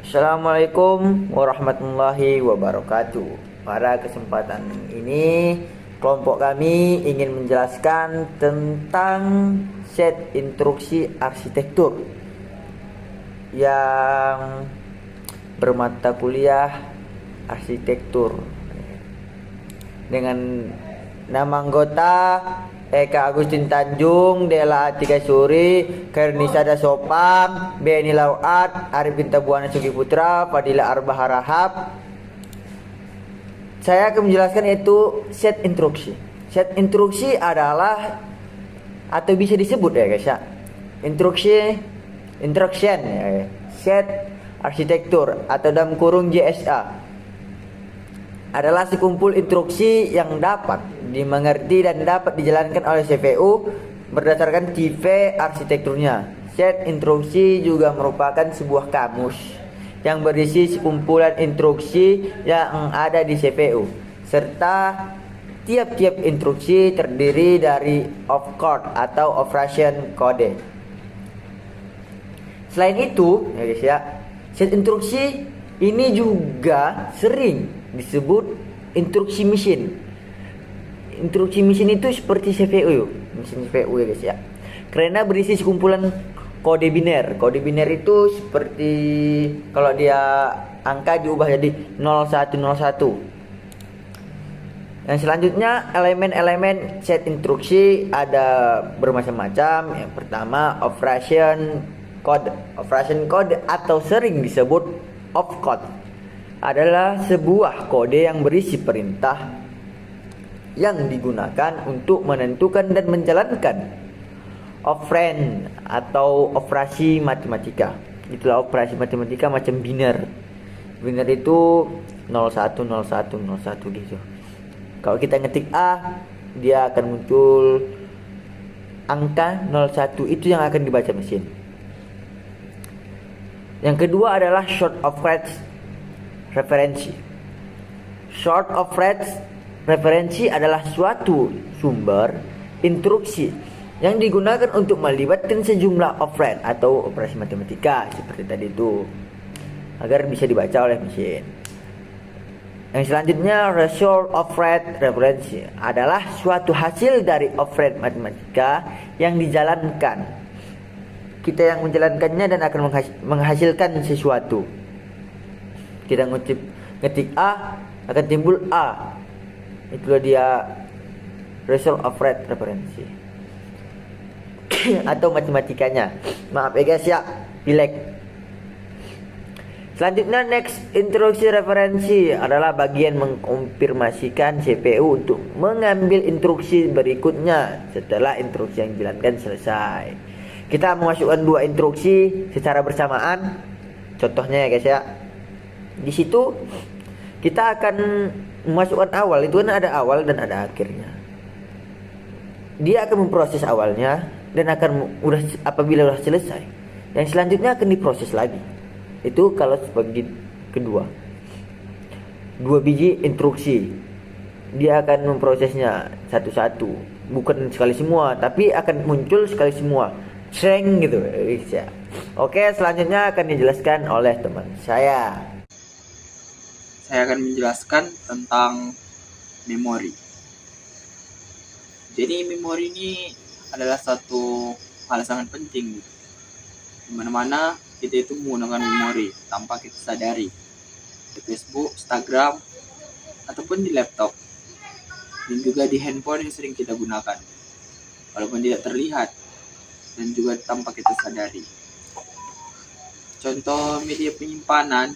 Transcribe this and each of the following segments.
Assalamualaikum warahmatullahi wabarakatuh. Pada kesempatan ini, kelompok kami ingin menjelaskan tentang set instruksi arsitektur yang bermata kuliah arsitektur dengan nama anggota Eka Agustin Tanjung, Dela Atika Suri, Kernisa Dasopam, Beni Lauat, Arifin Tabuana Sugi Putra, Fadila Arba Harahap. Saya akan menjelaskan yaitu set instruksi. Set instruksi adalah atau bisa disebut ya guys ya, instruction ya, set arsitektur atau dalam kurung JSA adalah sekumpul instruksi yang dapat dimengerti dan dapat dijalankan oleh CPU berdasarkan tipe arsitekturnya. Set instruksi juga merupakan sebuah kamus yang berisi sekumpulan instruksi yang ada di CPU, serta tiap-tiap instruksi terdiri dari opcode atau operation code. Selain itu, ya guys ya, set instruksi ini juga sering disebut instruksi mesin. Instruksi mesin itu seperti CPU, mesin CPU ya guys ya, karena berisi sekumpulan kode biner. Kode biner itu seperti kalau dia angka diubah jadi 0101. Yang selanjutnya, elemen-elemen set instruksi ada bermacam-macam. Yang pertama, operation code. Operation code atau sering disebut opcode adalah sebuah kode yang berisi perintah yang digunakan untuk menentukan dan menjalankan operand atau operasi matematika. Itulah operasi matematika macam biner. Biner itu 010101 gitu. Kalau kita ngetik A, dia akan muncul angka 01, itu yang akan dibaca mesin. Yang kedua adalah short of range referensi. Short of range referensi adalah suatu sumber instruksi yang digunakan untuk melibatkan sejumlah operand atau operasi matematika seperti tadi itu agar bisa dibaca oleh mesin. Yang selanjutnya, short of range referensi adalah suatu hasil dari operand matematika yang dijalankan. Kita yang menjalankannya dan akan menghasilkan sesuatu. Kita ngetik A, akan timbul A. Itulah dia result of rate referensi atau matematikanya. Maaf ya guys ya, pilek. Selanjutnya, next instruksi referensi adalah bagian mengkonfirmasikan CPU untuk mengambil instruksi berikutnya setelah instruksi yang dijalankan selesai. Kita memasukkan dua instruksi secara bersamaan. Contohnya ya guys ya, di situ kita akan memasukkan awal, itu kan ada awal dan ada akhirnya. Dia akan memproses awalnya dan akan apabila sudah selesai, yang selanjutnya akan diproses lagi. Itu kalau sebagai kedua. Dua biji instruksi, dia akan memprosesnya satu-satu, bukan sekali semua, tapi akan muncul sekali semua. Seng gitu ya. Oke, selanjutnya akan dijelaskan oleh teman saya. Saya akan menjelaskan tentang memori. Jadi memori ini adalah satu hal sangat penting. Dimana-mana kita itu menggunakan memori tanpa kita sadari. Di Facebook, Instagram, ataupun di laptop. Dan juga di handphone yang sering kita gunakan. Walaupun tidak terlihat dan juga tanpa kita sadari. Contoh media penyimpanan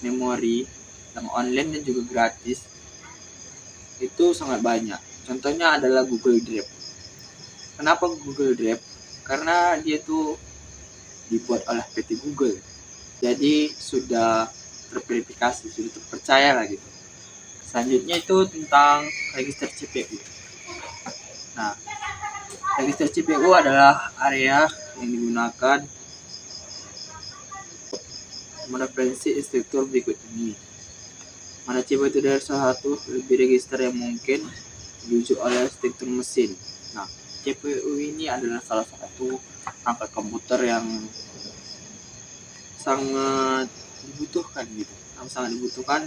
memori yang online dan juga gratis itu sangat banyak. Contohnya adalah Google Drive. Kenapa Google Drive? Karena dia tuh dibuat oleh PT Google, jadi sudah terverifikasi, sudah terpercaya lah gitu. Selanjutnya itu tentang register CPU. Nah, register CPU adalah area yang digunakan mereferensi instruktur berikut ini. Mana CPU itu dari salah satu lebih register yang mungkin diuji oleh struktur mesin. Nah, CPU ini adalah salah satu perangkat komputer yang sangat dibutuhkan gitu, sangat dibutuhkan,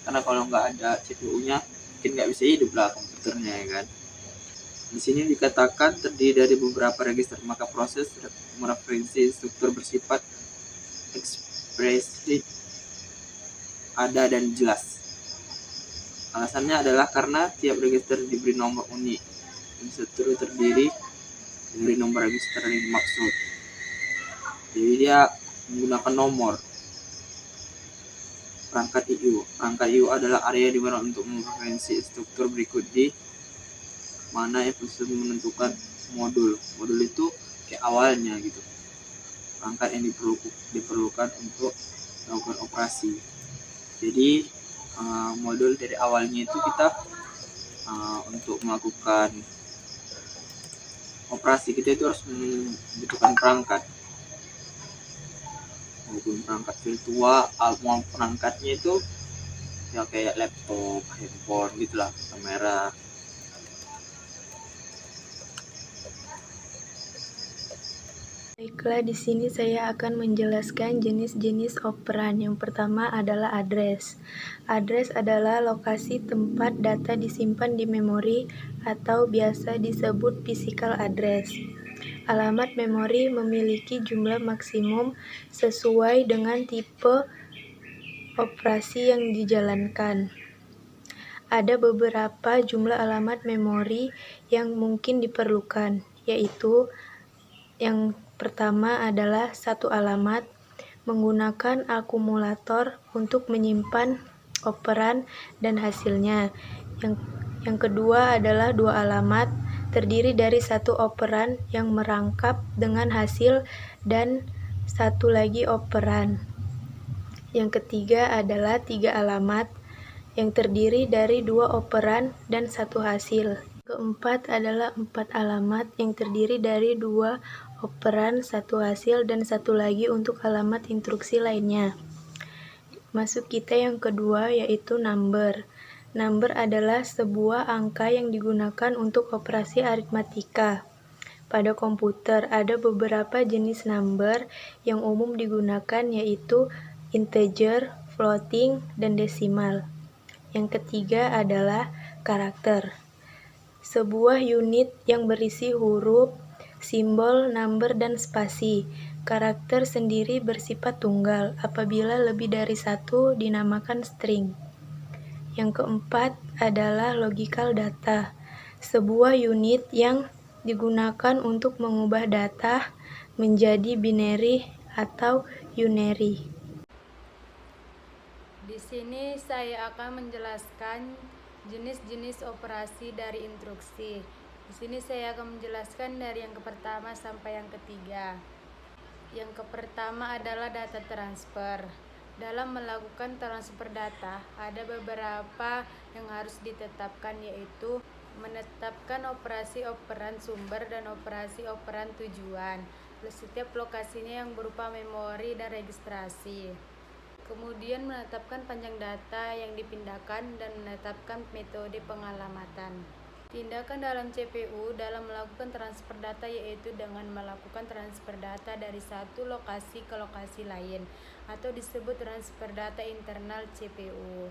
karena kalau nggak ada CPU-nya mungkin nggak bisa hidup lah komputernya ya kan. Di sini dikatakan terdiri dari beberapa register, maka proses mereferensi struktur bersifat ekspresif, ada dan jelas. Alasannya adalah karena tiap register diberi nomor unik. Struktur terdiri dari nomor register yang dimaksud. Jadi dia menggunakan nomor. Perangkat IO. Perangkat IO adalah area di mana untuk mereferensi struktur berikut, di mana yang menentukan modul. Modul itu kayak awalnya gitu. Perangkat yang diperlukan untuk melakukan operasi. Jadi modul dari awalnya itu kita untuk melakukan operasi kita itu harus membutuhkan perangkat, maupun perangkat virtual, mau perangkatnya itu ya kayak laptop, handphone gitulah, kamera. Baiklah, di sini saya akan menjelaskan jenis-jenis operan. Yang pertama adalah address. Address adalah lokasi tempat data disimpan di memori atau biasa disebut physical address. Alamat memori memiliki jumlah maksimum sesuai dengan tipe operasi yang dijalankan. Ada beberapa jumlah alamat memori yang mungkin diperlukan, yaitu yang pertama adalah satu alamat, menggunakan akumulator untuk menyimpan operan dan hasilnya. Yang kedua adalah dua alamat, terdiri dari satu operan yang merangkap dengan hasil dan satu lagi operan. Yang ketiga adalah tiga alamat, yang terdiri dari dua operan dan satu hasil. Keempat adalah empat alamat yang terdiri dari dua operan, satu hasil, dan satu lagi untuk alamat instruksi lainnya. Masuk kita yang kedua, yaitu number. Number adalah sebuah angka yang digunakan untuk operasi aritmatika. Pada komputer ada beberapa jenis number yang umum digunakan, yaitu integer, floating, dan desimal. Yang ketiga adalah karakter. Sebuah unit yang berisi huruf, simbol, number, dan spasi. Karakter sendiri bersifat tunggal. Apabila lebih dari satu, dinamakan string. Yang keempat adalah logical data. Sebuah unit yang digunakan untuk mengubah data menjadi binary atau unary. Di sini saya akan menjelaskan jenis-jenis operasi dari instruksi. Di sini saya akan menjelaskan dari yang pertama sampai yang ketiga. Yang pertama adalah data transfer. Dalam melakukan transfer data, ada beberapa yang harus ditetapkan, yaitu menetapkan operasi operan sumber dan operasi operan tujuan. Setiap lokasinya yang berupa memori dan registrasi. Kemudian menetapkan panjang data yang dipindahkan dan menetapkan metode pengalamatan. Tindakan dalam CPU dalam melakukan transfer data yaitu dengan melakukan transfer data dari satu lokasi ke lokasi lain, atau disebut transfer data internal CPU.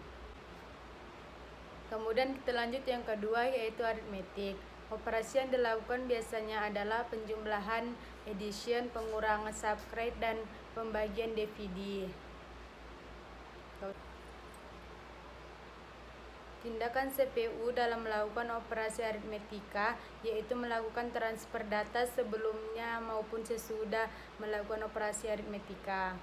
Kemudian kita lanjut yang kedua, yaitu aritmetik. Operasi yang dilakukan biasanya adalah penjumlahan, addition, pengurangan, subtract, dan pembagian DVD. Tindakan CPU dalam melakukan operasi aritmetika yaitu melakukan transfer data sebelumnya maupun sesudah melakukan operasi aritmetika.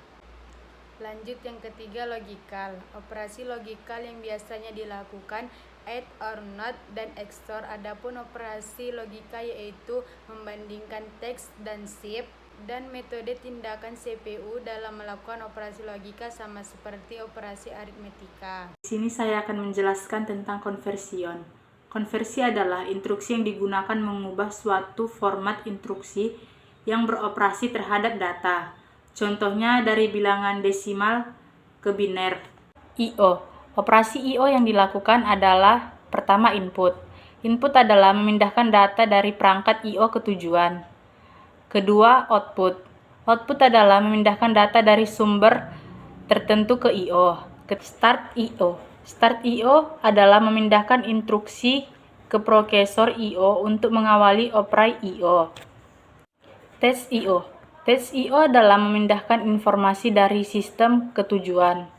Lanjut yang ketiga, logikal. Operasi logikal yang biasanya dilakukan add or not dan XOR. Adapun operasi logika yaitu membandingkan teks dan shift. Dan metode tindakan CPU dalam melakukan operasi logika sama seperti operasi aritmetika. Di sini saya akan menjelaskan tentang konversion. Konversi adalah instruksi yang digunakan mengubah suatu format instruksi yang beroperasi terhadap data. Contohnya dari bilangan desimal ke biner. I.O. Operasi I.O. yang dilakukan adalah pertama input. Input adalah memindahkan data dari perangkat I.O. ke tujuan. Kedua, output. Output adalah memindahkan data dari sumber tertentu ke I/O. Start I/O. Start I/O adalah memindahkan instruksi ke prosesor I/O untuk mengawali operai I/O. Test I/O. Test I/O adalah memindahkan informasi dari sistem ke tujuan.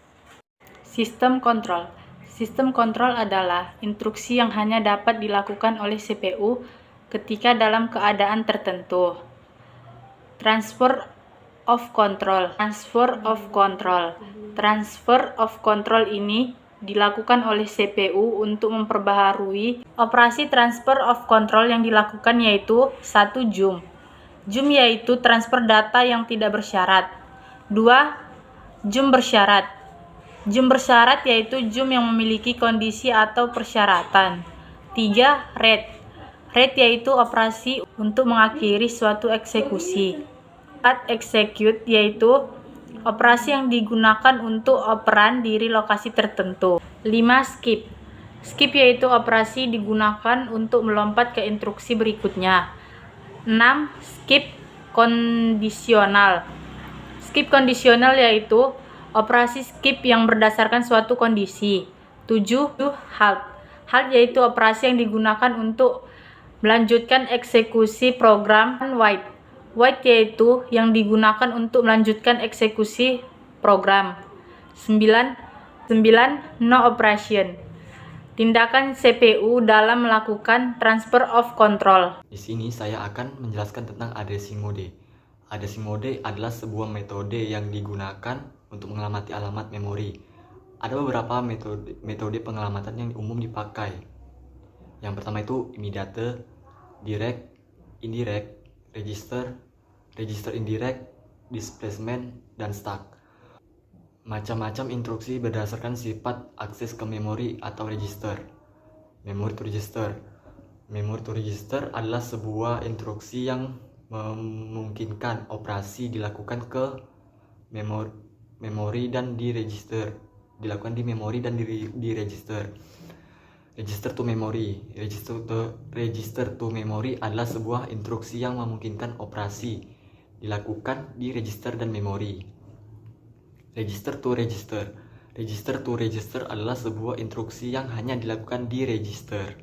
Sistem kontrol. Sistem kontrol adalah instruksi yang hanya dapat dilakukan oleh CPU ketika dalam keadaan tertentu. Transfer of control. Transfer of control. Transfer of control ini dilakukan oleh CPU untuk memperbaharui operasi transfer of control yang dilakukan, yaitu 1. Jump. Jump yaitu transfer data yang tidak bersyarat. 2. Jump bersyarat. Jump bersyarat yaitu jump yang memiliki kondisi atau persyaratan. 3. Read. Read yaitu operasi untuk mengakhiri suatu eksekusi. 4. Execute yaitu operasi yang digunakan untuk operan di lokasi tertentu. 5. Skip. Skip yaitu operasi digunakan untuk melompat ke instruksi berikutnya. 6. Skip kondisional. Skip kondisional yaitu operasi skip yang berdasarkan suatu kondisi. 7. Halt. Halt yaitu operasi yang digunakan untuk melanjutkan eksekusi program. Wait. Wait yaitu yang digunakan untuk melanjutkan eksekusi program. 9. No operation. Tindakan CPU dalam melakukan transfer of control. Di sini saya akan menjelaskan tentang addressing mode. Addressing mode adalah sebuah metode yang digunakan untuk mengamati alamat memori. Ada beberapa metode pengelamatan yang umum dipakai. Yang pertama itu immediate, direct, indirect, register, register indirect, displacement, dan stack. Macam-macam instruksi berdasarkan sifat akses ke memori atau register. Memory to register. Memory to register adalah sebuah instruksi yang memungkinkan operasi dilakukan ke memori dan di register. Dilakukan di memori dan di register. Register to memory. Register to memory adalah sebuah instruksi yang memungkinkan operasi dilakukan di register dan memori. Register to register. Register to register adalah sebuah instruksi yang hanya dilakukan di register.